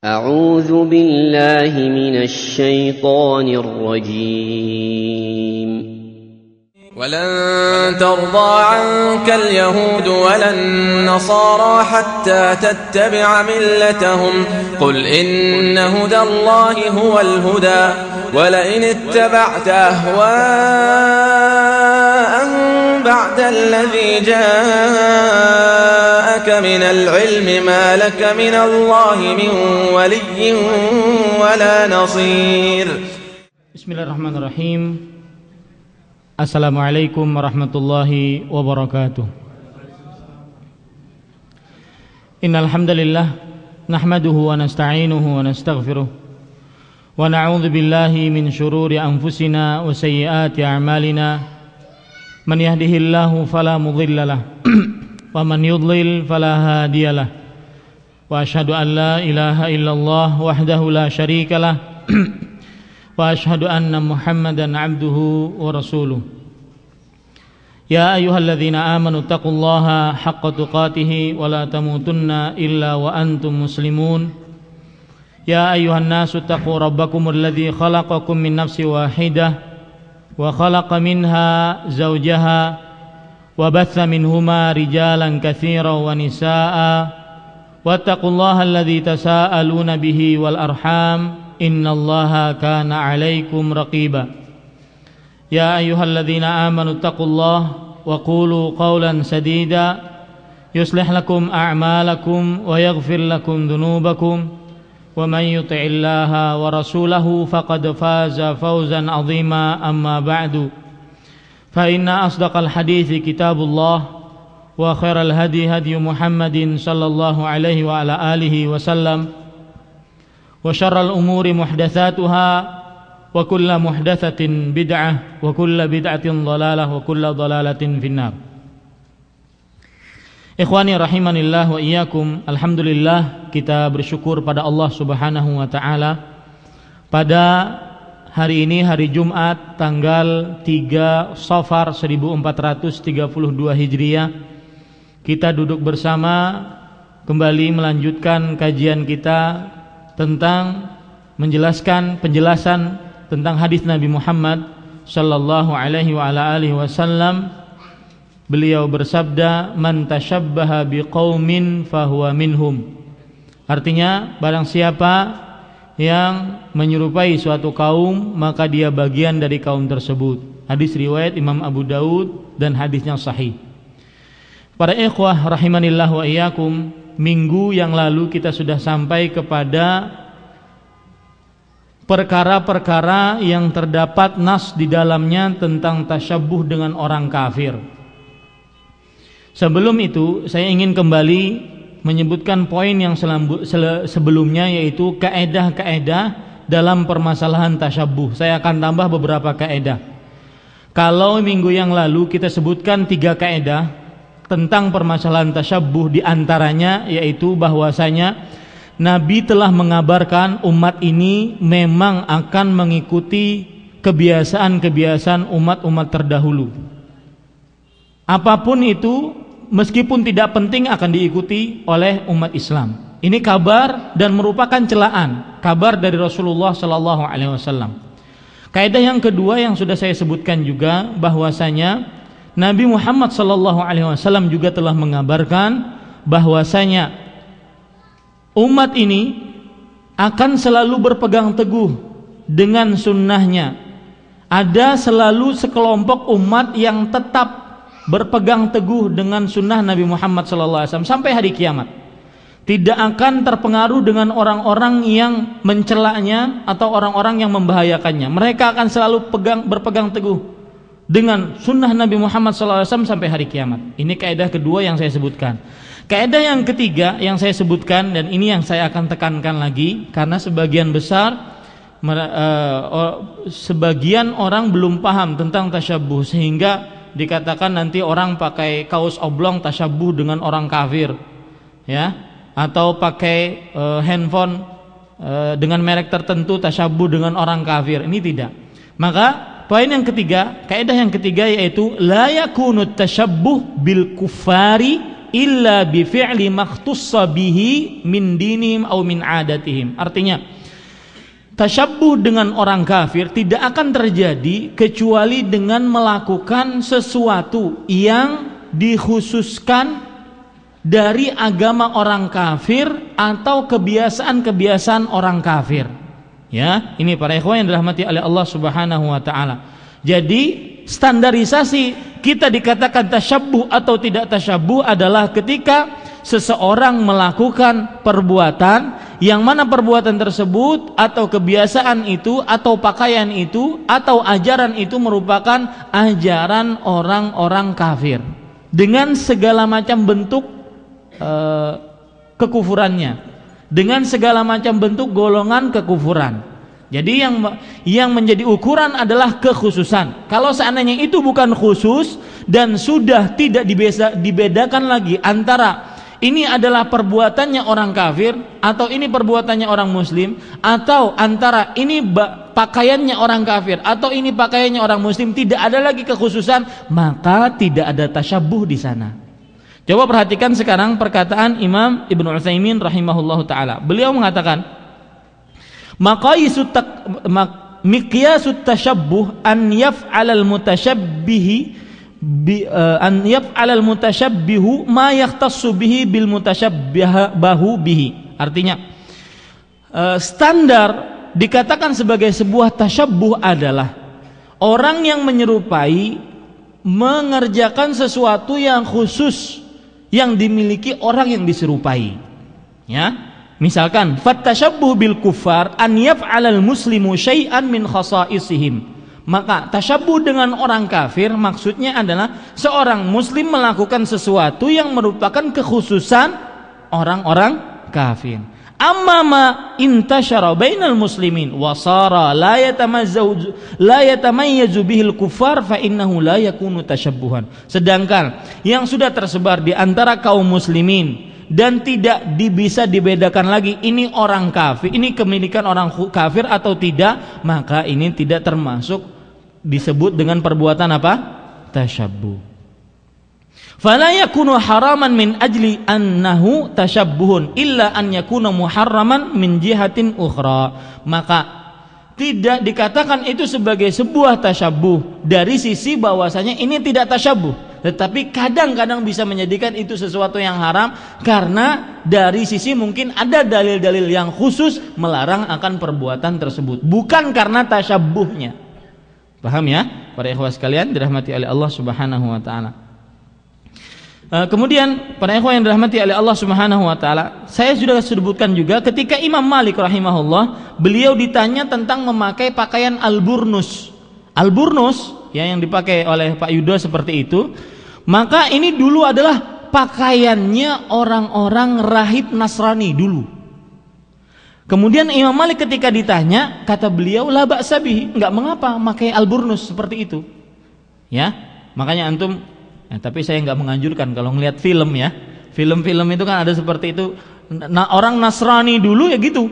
أعوذ بالله من الشيطان الرجيم ولن ترضى عنك اليهود ولا النصارى حتى تتبع ملتهم قل إن هدى الله هو الهدى ولئن اتبعت أهواءهم بعد الذي جاءك من العلم ما لك من الله من ولي ولا نصير. Bismillahirrahmanirrahim. Assalamualaikum warahmatullahi wabarakatuh. Innal hamdalillah nahmaduhu wa nasta'inuhu wa nastaghfiruh wa na'udzu billahi min shururi anfusina wa sayyiati a'malina. Man yahdihillahu fala mudhillalah wa man yudlil fala hadiyalah. Wa asyhadu an la ilaha illallah wahdahu la syarikalah wa asyhadu anna Muhammadan abduhu wa rasuluh. Ya ayyuhalladzina amanu taqullaha haqqa tuqatih wa la tamutunna illa wa antum muslimun. Ya ayyuhan nasu taqu rabbakumul ladzi khalaqakum min nafsin wahidah wa khalaqa minha zawjaha wa batha minhuma rijalan katsiran wa nisaa'a wattaqullaha alladzi tasaaluna bihi wal arham innallaha kana 'alaikum raqiba. Ya ayyuhalladzina amanu taqullaha wa qulu qawlan sadida yuslih lakum a'malakum wa yaghfir lakum dhunubakum wa man yuti'illaha wa rasulahu faqad faza fawzan 'azima. Amma ba'du, fa inna asdaqal hadithi kitabullah wa khairal hadi hadi Muhammadin sallallahu alaihi wa ala alihi wasallam wa syarral umuri muhdatsatuha wa kullu muhdatsatin bid'ah wa kullu bid'atin dhalalah wa kullu dhalalatin finnar. Ikhwani rahimanillah wa iyyakum. Alhamdulillah, kita bersyukur pada Allah Subhanahu wa taala pada hari ini, hari Jumat tanggal 3 Safar 1432 Hijriah, kita duduk bersama kembali melanjutkan kajian kita tentang menjelaskan penjelasan tentang hadis Nabi Muhammad sallallahu alaihi wa ala alihi wasallam. Beliau bersabda, man tashabbaha biqaumin fahuwa minhum. Artinya, barang siapa yang menyerupai suatu kaum, maka dia bagian dari kaum tersebut. Hadis riwayat Imam Abu Daud dan hadisnya sahih. Para ikhwah rahimanillah wa iyyakum, minggu yang lalu kita sudah sampai kepada perkara-perkara yang terdapat nas di dalamnya tentang tasyabbuh dengan orang kafir. Sebelum itu saya ingin kembali menyebutkan poin yang sebelumnya, yaitu kaedah-kaedah dalam permasalahan tasyabbuh. Saya akan tambah beberapa kaedah. Kalau minggu yang lalu kita sebutkan 3 kaedah tentang permasalahan tasyabbuh, di antaranya yaitu bahwasanya Nabi telah mengabarkan umat ini memang akan mengikuti kebiasaan-kebiasaan umat-umat terdahulu. Apapun itu, meskipun tidak penting, akan diikuti oleh umat Islam. Ini kabar dan merupakan celaan, kabar dari Rasulullah sallallahu alaihi wasallam. Kaidah yang kedua yang sudah saya sebutkan juga, bahwasanya Nabi Muhammad sallallahu alaihi wasallam juga telah mengabarkan bahwasanya umat ini akan selalu berpegang teguh dengan sunnahnya. Ada selalu sekelompok umat yang tetap berpegang teguh dengan sunnah Nabi Muhammad SAW sampai hari kiamat. Tidak akan terpengaruh dengan orang-orang yang mencelaknya atau orang-orang yang membahayakannya. Mereka akan selalu berpegang teguh dengan sunnah Nabi Muhammad SAW sampai hari kiamat. Ini kaidah kedua yang saya sebutkan. Kaidah yang ketiga yang saya sebutkan, dan ini yang saya akan tekankan lagi, karena sebagian besar sebagian orang belum paham tentang tasyabbuh, sehingga dikatakan nanti orang pakai kaos oblong tasyabbuh dengan orang kafir, ya, atau pakai handphone dengan merek tertentu tasyabbuh dengan orang kafir. Ini tidak. Maka poin yang ketiga, kaidah yang ketiga, yaitu la yakunu tasyabbuh bil kuffari illa bi fi'li makhtussa bihi min dinihim aw min adatihim. Artinya, tasyabbuh dengan orang kafir tidak akan terjadi kecuali dengan melakukan sesuatu yang dikhususkan dari agama orang kafir atau kebiasaan-kebiasaan orang kafir. Ya, ini para ikhwan yang dirahmati oleh Allah Subhanahu wa taala. Jadi, standarisasi kita dikatakan tasyabbuh atau tidak tasyabbuh adalah ketika seseorang melakukan perbuatan yang mana perbuatan tersebut atau kebiasaan itu atau pakaian itu atau ajaran itu merupakan ajaran orang-orang kafir dengan segala macam bentuk kekufurannya, dengan segala macam bentuk golongan kekufuran. Jadi yang menjadi ukuran adalah kekhususan. Kalau seandainya itu bukan khusus dan sudah tidak dibedakan lagi antara ini adalah perbuatannya orang kafir atau ini perbuatannya orang muslim, atau antara ini pakaiannya orang kafir atau ini pakaiannya orang muslim, tidak ada lagi kekhususan, maka tidak ada tasyabbuh di sana. Coba perhatikan sekarang perkataan Imam Ibnu Utsaimin rahimahullahu taala. Beliau mengatakan, miqyasut tashabbuh an yaf'alal mutashabbihu ma yakhtassu bihi bil mutashabbihu bihi. Artinya, standar dikatakan sebagai sebuah tasyabbuh adalah orang yang menyerupai mengerjakan sesuatu yang khusus yang dimiliki orang yang diserupai. Ya. Misalkan, fattashabbuh bil kuffar an yaf'alal muslimu syai'an min khasa'isihim. Maka tasyabbuh dengan orang kafir maksudnya adalah seorang muslim melakukan sesuatu yang merupakan kekhususan orang-orang kafir. Amma ma intashara bainal muslimin wa sara la yatamayyazu bihil kuffar fa innahu la yakunu tasyabbuhan. Sedangkan yang sudah tersebar di antara kaum muslimin dan tidak bisa dibedakan lagi ini orang kafir, ini kepemilikan orang kafir atau tidak, maka ini tidak termasuk disebut dengan perbuatan apa? Tasyabbuh. Fala yakunu haraman min ajli annahu tasyabbuhun illa an yakuna muharraman min jihatin ukhra. Maka tidak dikatakan itu sebagai sebuah tasyabbuh dari sisi bahwasanya ini tidak tasyabbuh. Tetapi kadang-kadang bisa menjadikan itu sesuatu yang haram karena dari sisi mungkin ada dalil-dalil yang khusus melarang akan perbuatan tersebut, bukan karena tasyabbuhnya. Paham ya? Para ikhwah sekalian dirahmati oleh Allah Subhanahu wa taala. Kemudian para ikhwah yang dirahmati oleh Allah Subhanahu wa taala, saya sudah sebutkan juga ketika Imam Malik rahimahullah, beliau ditanya tentang memakai pakaian al-burnus. Al-burnus ya, yang dipakai oleh Pak Yudo seperti itu. Maka ini dulu adalah pakaiannya orang-orang rahib Nasrani dulu. Kemudian Imam Malik ketika ditanya, kata beliau la ba'sa bihi, enggak mengapa pakai al-burnus seperti itu. Ya, makanya antum tapi saya enggak menganjurkan kalau ngelihat film ya. Film-film itu kan ada seperti itu. Nah, orang Nasrani dulu ya gitu.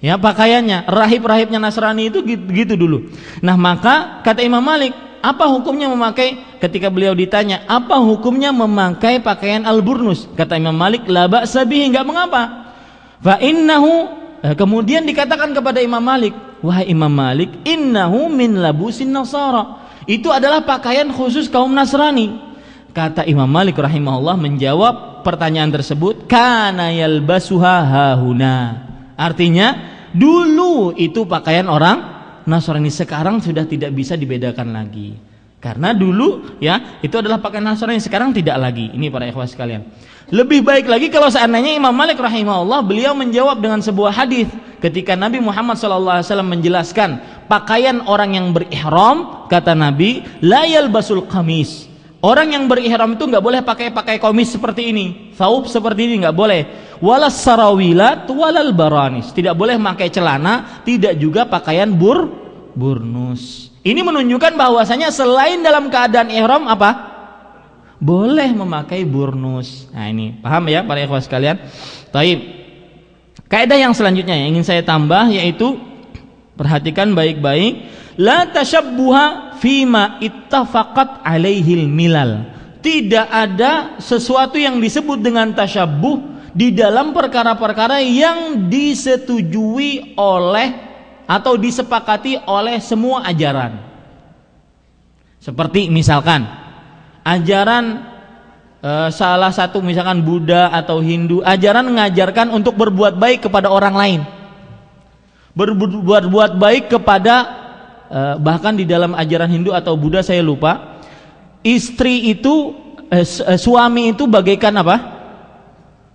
Ya, pakaiannya rahib-rahibnya Nasrani itu gitu dulu. Nah, maka kata Imam Malik, apa hukumnya memakai, ketika beliau ditanya apa hukumnya memakai pakaian al-burnus, kata Imam Malik la ba'sa bihi, enggak mengapa. Fa innahu, kemudian dikatakan kepada Imam Malik, wahai Imam Malik, innahu min labusin nasara, itu adalah pakaian khusus kaum Nasrani. Kata Imam Malik rahimahullah menjawab pertanyaan tersebut, kana yalbasuha hahuna. Artinya dulu itu pakaian orang Nasrani, sekarang sudah tidak bisa dibedakan lagi. Karena dulu ya itu adalah pakaian Nasrani, sekarang tidak lagi. Ini para ikhwah sekalian. Lebih baik lagi kalau seandainya Imam Malik rahimahullah beliau menjawab dengan sebuah hadis ketika Nabi Muhammad SAW menjelaskan pakaian orang yang berihram, kata Nabi, la yalbasul qamis. Orang yang berihram itu nggak boleh pakai komis seperti ini, thawb seperti ini nggak boleh. Walas sarawilat walal baranis, tidak boleh pakai celana, tidak juga pakaian burnus. Ini menunjukkan bahwasanya selain dalam keadaan ihram apa? Boleh memakai burnus. Nah ini paham ya para ikhwah sekalian. Taib. Kaidah yang selanjutnya yang ingin saya tambah yaitu, perhatikan baik-baik, la tasyabbuha fima ittafaqat alaihil milal. tidak ada sesuatu yang disebut dengan tasyabbuh di dalam perkara-perkara yang disetujui oleh atau disepakati oleh semua ajaran. Seperti misalkan ajaran salah satu misalkan Buddha atau Hindu, ajaran mengajarkan untuk berbuat baik kepada orang lain, berbuat baik kepada bahkan di dalam ajaran Hindu atau Buddha saya lupa, istri itu suami itu bagaikan apa?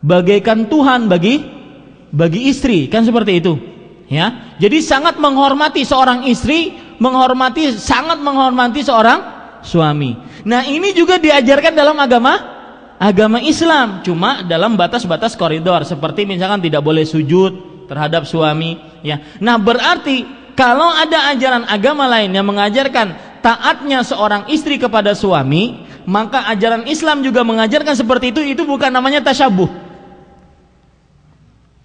Bagaikan Tuhan bagi istri, kan seperti itu, ya. Jadi sangat menghormati seorang istri, sangat menghormati seorang suami. Nah, ini juga diajarkan dalam agama Islam, cuma dalam batas-batas koridor, seperti misalkan tidak boleh sujud terhadap suami, ya. Nah, berarti kalau ada ajaran agama lain yang mengajarkan taatnya seorang istri kepada suami, maka ajaran Islam juga mengajarkan seperti itu bukan namanya tasyabbuh.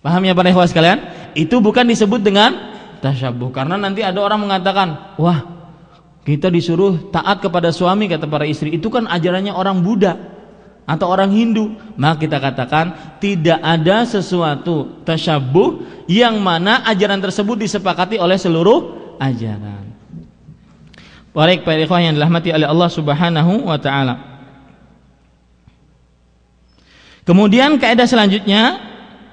Paham ya para ikhwah sekalian? Itu bukan disebut dengan tasyabbuh, karena nanti ada orang mengatakan, wah, kita disuruh taat kepada suami, kata para istri, itu kan ajarannya orang Buddha atau orang Hindu. Maka kita katakan tidak ada sesuatu tasyabbuh yang mana ajaran tersebut disepakati oleh seluruh ajaran. Baik para ikhwah yang dirahmati oleh Allah Subhanahu wa taala. Kemudian kaidah selanjutnya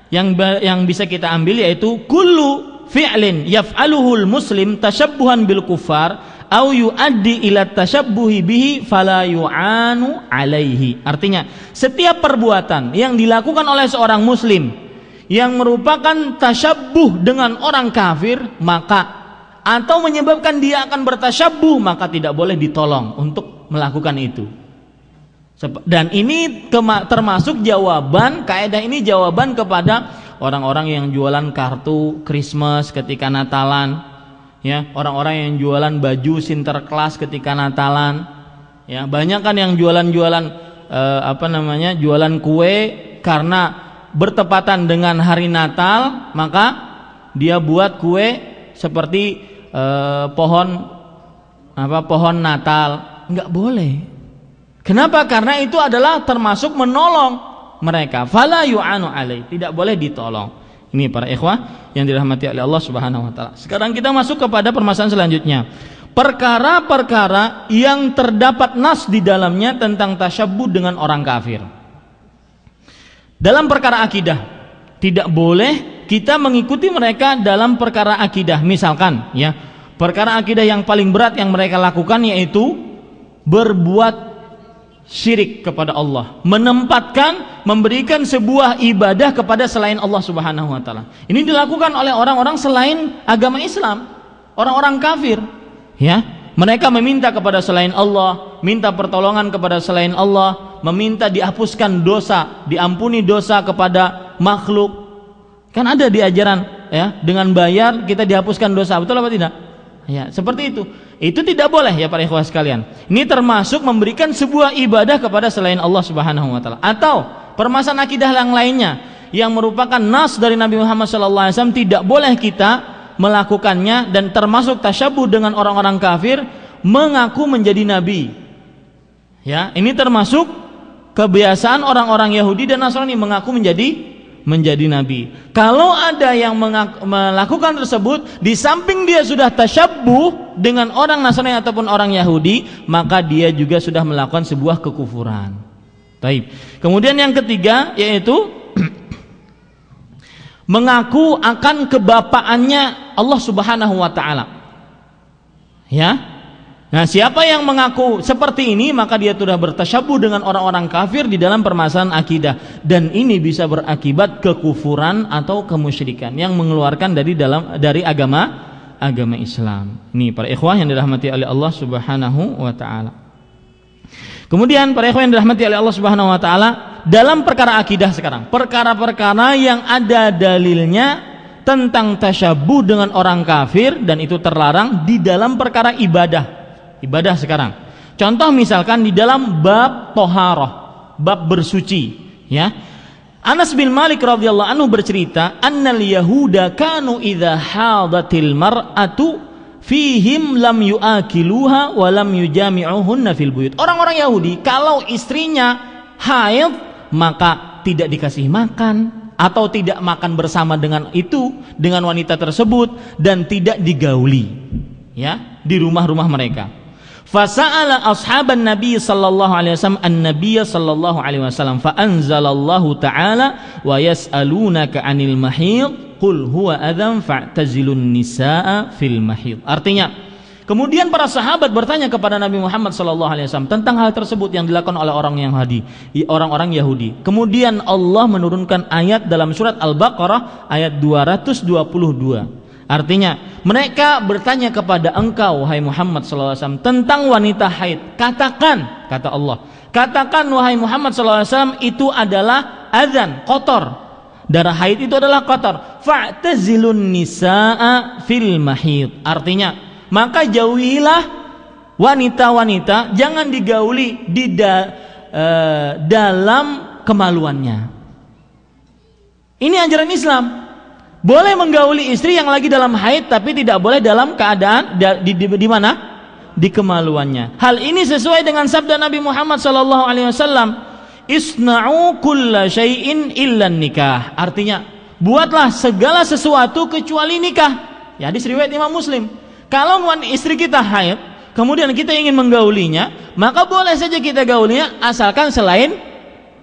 yang bisa kita ambil yaitu kullu fi'lin yaf'aluhul muslim tasyabbuhan bil kuffar au yuaddi ila tasyabbuhi bihi fala yu'anu alaihi. Artinya, setiap perbuatan yang dilakukan oleh seorang muslim yang merupakan tasyabbuh dengan orang kafir, maka atau menyebabkan dia akan bertasyabbuh, maka tidak boleh ditolong untuk melakukan itu. Dan ini termasuk jawaban, kaidah ini jawaban kepada orang-orang yang jualan kartu Christmas ketika Natalan, ya, orang-orang yang jualan baju Sinterklas ketika Natalan, ya, banyak kan yang jualan-jualan jualan kue karena bertepatan dengan hari Natal, maka dia buat kue seperti pohon Natal. Enggak boleh. Kenapa? Karena itu adalah termasuk menolong mereka. Fala yu'anu alai, tidak boleh ditolong. Ini para ikhwah yang dirahmati oleh Allah Subhanahu wa taala. Sekarang kita masuk kepada permasalahan selanjutnya. Perkara-perkara yang terdapat nas di dalamnya tentang tasyabbuh dengan orang kafir. Dalam perkara akidah, tidak boleh kita mengikuti mereka dalam perkara akidah. Misalkan, ya, perkara akidah yang paling berat yang mereka lakukan yaitu berbuat syirik kepada Allah, memberikan sebuah ibadah kepada selain Allah Subhanahu wa taala. Ini dilakukan oleh orang-orang selain agama Islam, orang-orang kafir, ya. Mereka meminta kepada selain Allah, minta pertolongan kepada selain Allah, meminta dihapuskan dosa, diampuni dosa kepada makhluk. Kan ada di ajaran, ya, dengan bayar kita dihapuskan dosa, betul apa tidak? Ya, seperti itu. Itu tidak boleh ya para ikhwah sekalian. Ini termasuk memberikan sebuah ibadah kepada selain Allah Subhanahu wa taala. Atau permasalahan akidah yang lainnya yang merupakan nas dari Nabi Muhammad SAW, tidak boleh kita melakukannya, dan termasuk tasyabbuh dengan orang-orang kafir, mengaku menjadi nabi. Ya, ini termasuk kebiasaan orang-orang Yahudi dan Nasrani mengaku menjadi nabi. Kalau ada yang melakukan tersebut, di samping dia sudah tasyabbuh dengan orang Nasrani ataupun orang Yahudi, maka dia juga sudah melakukan sebuah kekufuran. Taib. Kemudian yang ketiga yaitu mengaku akan kebapaannya Allah Subhanahu wa taala. Ya. Nah, siapa yang mengaku seperti ini, maka dia sudah bertasyabbuh dengan orang-orang kafir di dalam permasalahan akidah, dan ini bisa berakibat kekufuran atau kemusyrikan yang mengeluarkan dari agama Islam. Ini para ikhwah yang dirahmati oleh Allah Subhanahu wa taala. Kemudian para ikhwah yang dirahmati oleh Allah Subhanahu wa taala, dalam perkara akidah sekarang, perkara-perkara yang ada dalilnya tentang tasyabbuh dengan orang kafir dan itu terlarang di dalam perkara ibadah sekarang. Contoh misalkan di dalam bab toharoh, bab bersuci, ya. Anas bin Malik radhiyallahu anhu bercerita, annal yahuda kanu idza hadatil mar'atu fihim lam yuakiluha wa lam yujami'uhunna fil buyut. Orang-orang Yahudi kalau istrinya haid maka tidak dikasih makan atau tidak makan bersama dengan wanita tersebut dan tidak digauli ya di rumah-rumah mereka. Fasa'ala ashaban Nabi sallallahu alaihi wasallam an-nabiy sallallahu alaihi wasallam fa anzalallahu ta'ala wa yas'alunaka 'anil mahid qul huwa adzan fa'tazilun nisaa fil mahid. Artinya, kemudian para sahabat bertanya kepada Nabi Muhammad sallallahu alaihi wasallam tentang hal tersebut yang dilakukan oleh orang-orang Yahudi. Kemudian Allah menurunkan ayat dalam surat Al-Baqarah ayat 222. Artinya, mereka bertanya kepada engkau wahai Muhammad sallallahu alaihi wasallam tentang wanita haid. Katakan, kata Allah, katakan wahai Muhammad sallallahu alaihi wasallam itu adalah adzan, kotor. Darah haid itu adalah kotor. Fa'tazilun nisaa fil mahid. Artinya, maka jauhilah wanita-wanita, jangan digauli di dalam kemaluannya. Ini ajaran Islam. Boleh menggauli istri yang lagi dalam haid, tapi tidak boleh dalam keadaan di mana? Di kemaluannya. Hal ini sesuai dengan sabda Nabi Muhammad SAW. Isna'u kulla syai'in illa nikah. Artinya, buatlah segala sesuatu kecuali nikah. Ya, hadis riwayat Imam Muslim. Kalau istri kita haid, kemudian kita ingin menggaulinya, maka boleh saja kita gaulinya asalkan selain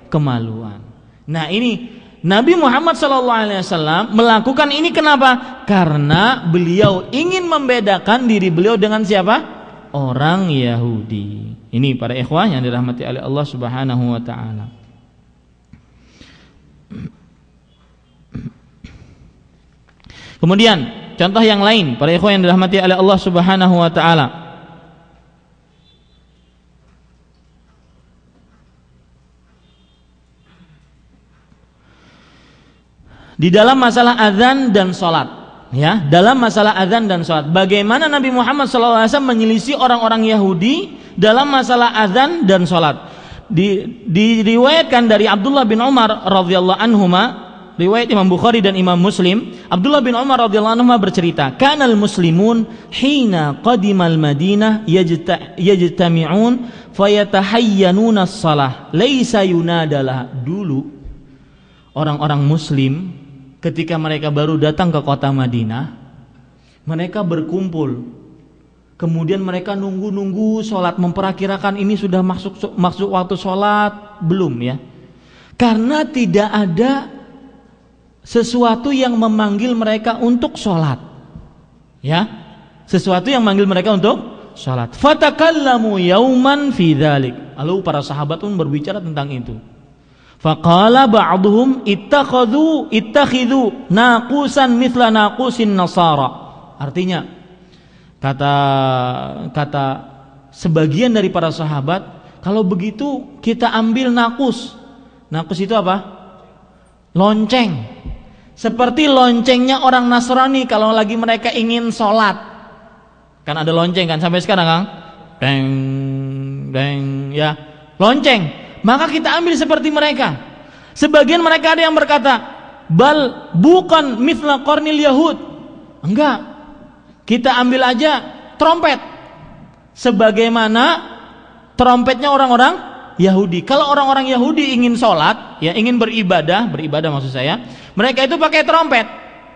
kemaluan. Nah, ini Nabi Muhammad SAW melakukan ini kenapa? Karena beliau ingin membedakan diri beliau dengan siapa? Orang Yahudi. Ini para ikhwah yang dirahmati oleh Allah Subhanahu wa taala. Kemudian contoh yang lain para ikhwah yang dirahmati oleh Allah Subhanahu wa taala. Di dalam masalah azan dan sholat, ya, dalam masalah azan dan sholat, bagaimana Nabi Muhammad SAW menyelisih orang-orang Yahudi dalam masalah azan dan sholat. Diriwayatkan dari Abdullah bin Umar radhiyallahu anhuma, riwayat Imam Bukhari dan Imam Muslim. Abdullah bin Umar radhiyallahu anhuma bercerita, kanal muslimun hina qadimal Madinah yajtami'un fayatahayyanuna as-salah laisa yunadalah. Dulu orang-orang muslim ketika mereka baru datang ke kota Madinah, mereka berkumpul. Kemudian mereka nunggu sholat, memperakirakan ini sudah masuk waktu sholat belum ya? Karena tidak ada sesuatu yang memanggil mereka untuk sholat, ya, sesuatu yang memanggil mereka untuk sholat. Fatakallamu yauman fi dzalik. Lalu para sahabat pun berbicara tentang itu. Faqala ba'duhum ittakhidhu naqusan mithla naqusin nasara. Artinya kata sebagian dari para sahabat, kalau begitu kita ambil nakus. Nakus itu apa? Lonceng. Seperti loncengnya orang Nasrani kalau lagi mereka ingin sholat. Kan ada lonceng kan sampai sekarang kan? Deng deng ya, lonceng. Maka kita ambil seperti mereka. Sebagian mereka ada yang berkata, bal bukan mithla qarnil yahud. Enggak. Kita ambil aja trompet. Sebagaimana trompetnya orang-orang Yahudi. Kalau orang-orang Yahudi ingin sholat, ya, ingin beribadah maksud saya, mereka itu pakai trompet.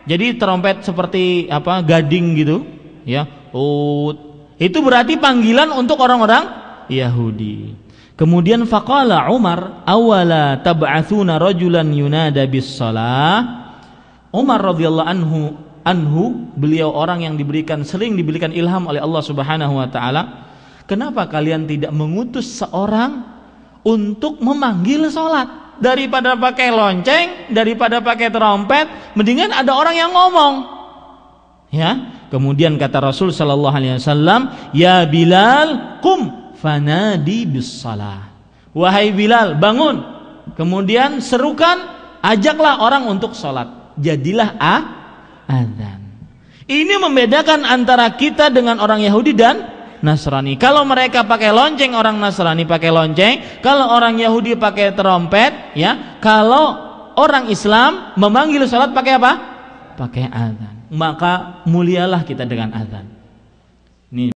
Jadi trompet seperti apa? Gading gitu, ya. Itu berarti panggilan untuk orang-orang Yahudi. Kemudian faqala Umar, awala tab'atsuna rajulan yunada bis-shalah. Umar radhiyallahu anhu, beliau orang yang sering diberikan ilham oleh Allah Subhanahu wa taala. Kenapa kalian tidak mengutus seorang untuk memanggil salat? Daripada pakai lonceng, daripada pakai trompet, mendingan ada orang yang ngomong. Ya. Kemudian kata Rasul sallallahu alaihi wasallam, "Ya Bilal, qum fanadi bis salah." Wahai Bilal, bangun. Kemudian serukan, ajaklah orang untuk salat. Jadilah azan. Ini membedakan antara kita dengan orang Yahudi dan Nasrani. Kalau mereka pakai lonceng, orang Nasrani pakai lonceng. Kalau orang Yahudi pakai trompet, ya. Kalau orang Islam memanggil salat pakai apa? Pakai azan. Maka mulialah kita dengan azan. นี่